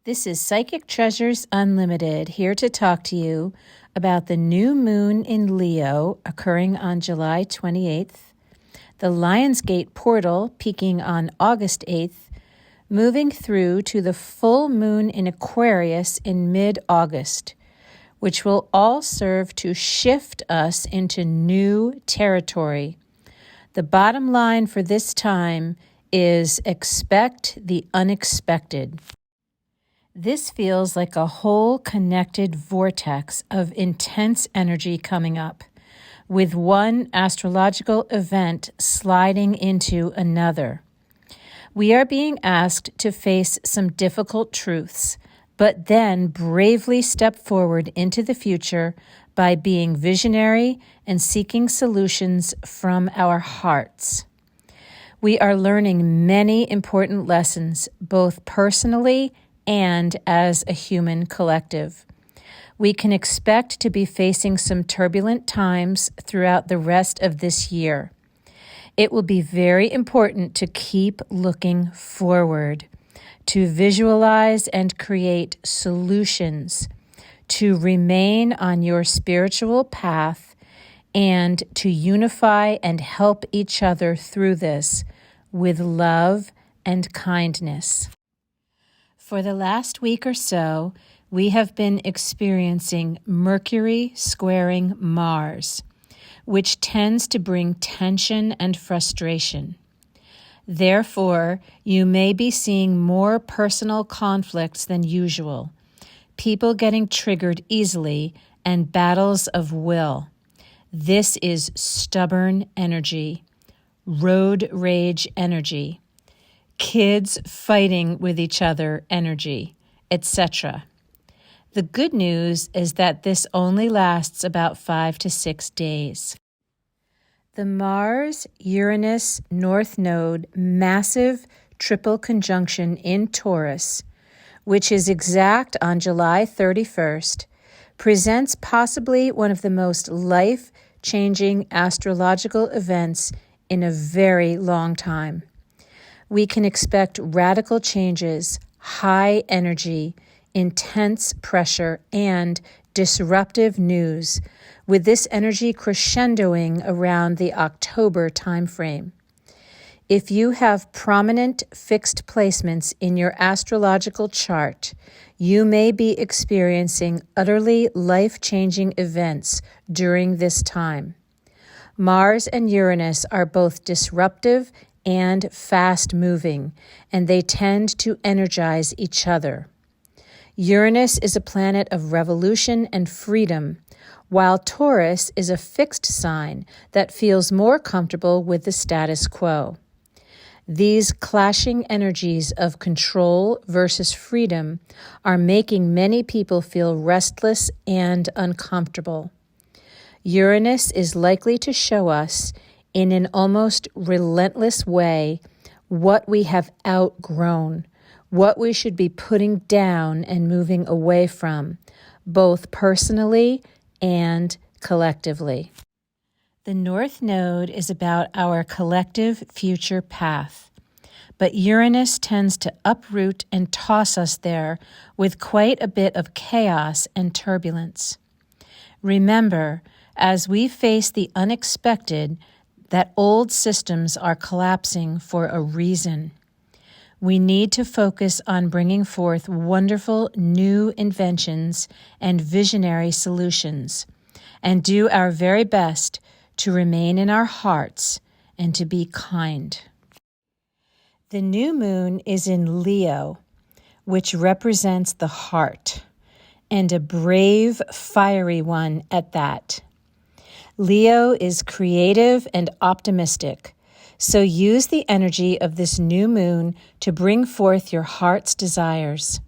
This is Psychic Treasures Unlimited, here to talk to you about the new moon in Leo occurring on July 28th, the Lionsgate portal peaking on August 8th, moving through to the full moon in Aquarius in mid-August, which will all serve to shift us into new territory. The bottom line for this time is expect the unexpected. This feels like a whole connected vortex of intense energy coming up, with one astrological event sliding into another. We are being asked to face some difficult truths, but then bravely step forward into the future by being visionary and seeking solutions from our hearts. We are learning many important lessons, both personally and as a human collective. We can expect to be facing some turbulent times throughout the rest of this year. It will be very important to keep looking forward, to visualize and create solutions, to remain on your spiritual path, and to unify and help each other through this with love and kindness. For the last week or so, we have been experiencing Mercury squaring Mars, which tends to bring tension and frustration. Therefore, you may be seeing more personal conflicts than usual, people getting triggered easily, and battles of will. This is stubborn energy, road rage energy, kids fighting with each other energy, etc. The good news is that this only lasts about 5 to 6 days. The Mars-Uranus North Node massive triple conjunction in Taurus, which is exact on July 31st, presents possibly one of the most life-changing astrological events in a very long time. We can expect radical changes, high energy, intense pressure, and disruptive news, with this energy crescendoing around the October timeframe. If you have prominent fixed placements in your astrological chart, you may be experiencing utterly life-changing events during this time. Mars and Uranus are both disruptive and fast-moving, and they tend to energize each other. Uranus is a planet of revolution and freedom, while Taurus is a fixed sign that feels more comfortable with the status quo. These clashing energies of control versus freedom are making many people feel restless and uncomfortable. Uranus is likely to show us, in an almost relentless way, what we have outgrown, what we should be putting down and moving away from, both personally and collectively. The North Node is about our collective future path, but Uranus tends to uproot and toss us there with quite a bit of chaos and turbulence. Remember, as we face the unexpected, that old systems are collapsing for a reason. We need to focus on bringing forth wonderful new inventions and visionary solutions, and do our very best to remain in our hearts and to be kind. The new moon is in Leo, which represents the heart, and a brave, fiery one at that. Leo is creative and optimistic, so use the energy of this new moon to bring forth your heart's desires.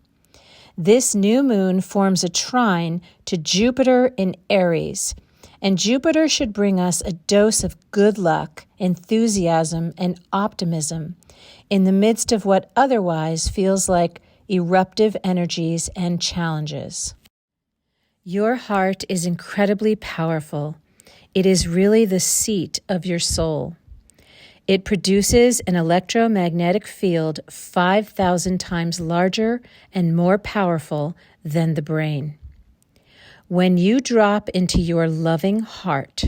This new moon forms a trine to Jupiter in Aries, and Jupiter should bring us a dose of good luck, enthusiasm, and optimism in the midst of what otherwise feels like eruptive energies and challenges. Your heart is incredibly powerful. It is really the seat of your soul. It produces an electromagnetic field 5,000 times larger and more powerful than the brain. When you drop into your loving heart,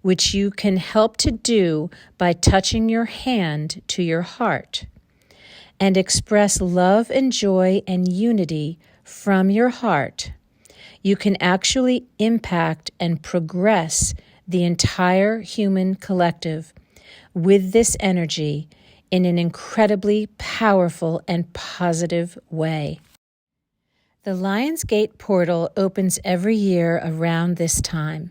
which you can help to do by touching your hand to your heart, and express love and joy and unity from your heart, you can actually impact and progress the entire human collective with this energy in an incredibly powerful and positive way. The Lion's Gate portal opens every year around this time.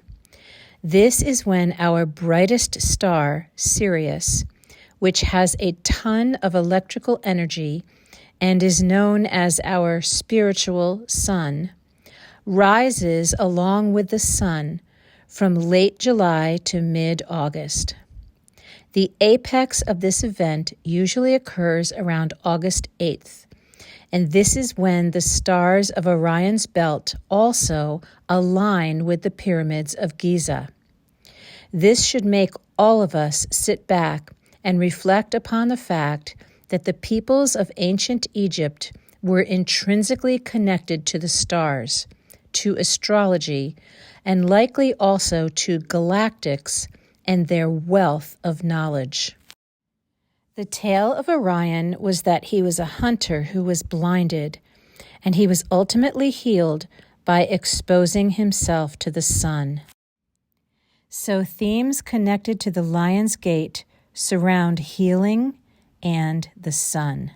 This is when our brightest star, Sirius, which has a ton of electrical energy and is known as our spiritual sun, rises along with the sun from late July to mid-August. The apex of this event usually occurs around August 8th, and this is when the stars of Orion's belt also align with the pyramids of Giza. This should make all of us sit back and reflect upon the fact that the peoples of ancient Egypt were intrinsically connected to the stars, to astrology, and likely also to galactics and their wealth of knowledge. The tale of Orion was that he was a hunter who was blinded, and he was ultimately healed by exposing himself to the sun. So themes connected to the Lion's Gate surround healing and the sun.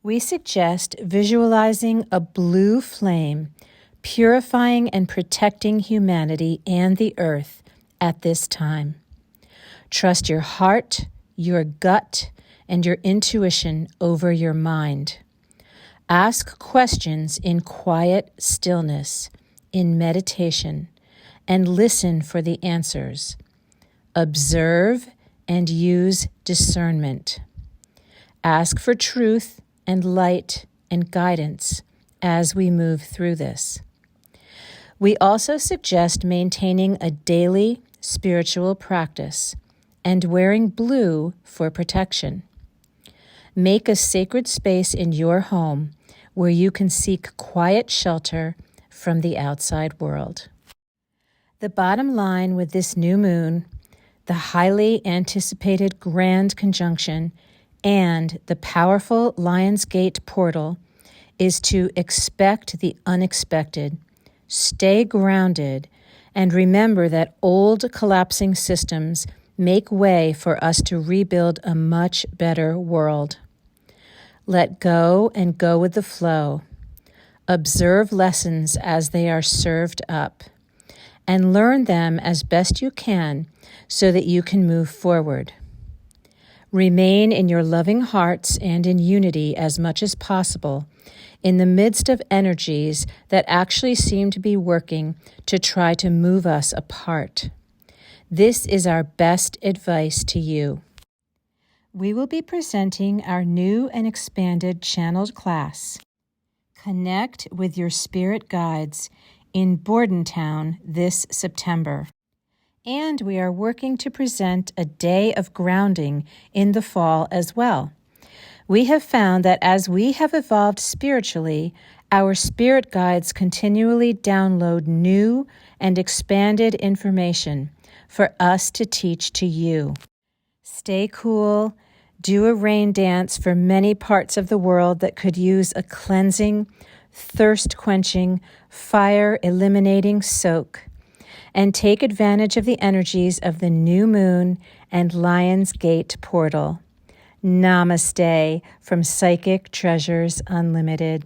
We suggest visualizing a blue flame purifying and protecting humanity and the earth at this time. Trust your heart, your gut, and your intuition over your mind. Ask questions in quiet stillness, in meditation, and listen for the answers. Observe and use discernment. Ask for truth and light and guidance as we move through this. We also suggest maintaining a daily spiritual practice and wearing blue for protection. Make a sacred space in your home where you can seek quiet shelter from the outside world. The bottom line with this new moon, the highly anticipated grand conjunction, and the powerful Lion's Gate portal is to expect the unexpected, stay grounded, and remember that old collapsing systems make way for us to rebuild a much better world. Let go and go with the flow. Observe lessons as they are served up, and learn them as best you can so that you can move forward. Remain in your loving hearts and in unity as much as possible in the midst of energies that actually seem to be working to try to move us apart. This is our best advice to you. We will be presenting our new and expanded channeled class, Connect with Your Spirit Guides, in Bordentown this September. And we are working to present a day of grounding in the fall as well. We have found that as we have evolved spiritually, our spirit guides continually download new and expanded information for us to teach to you. Stay cool, do a rain dance for many parts of the world that could use a cleansing, thirst-quenching, fire-eliminating soak, and take advantage of the energies of the new moon and Lion's Gate portal. Namaste from Psychic Treasures Unlimited.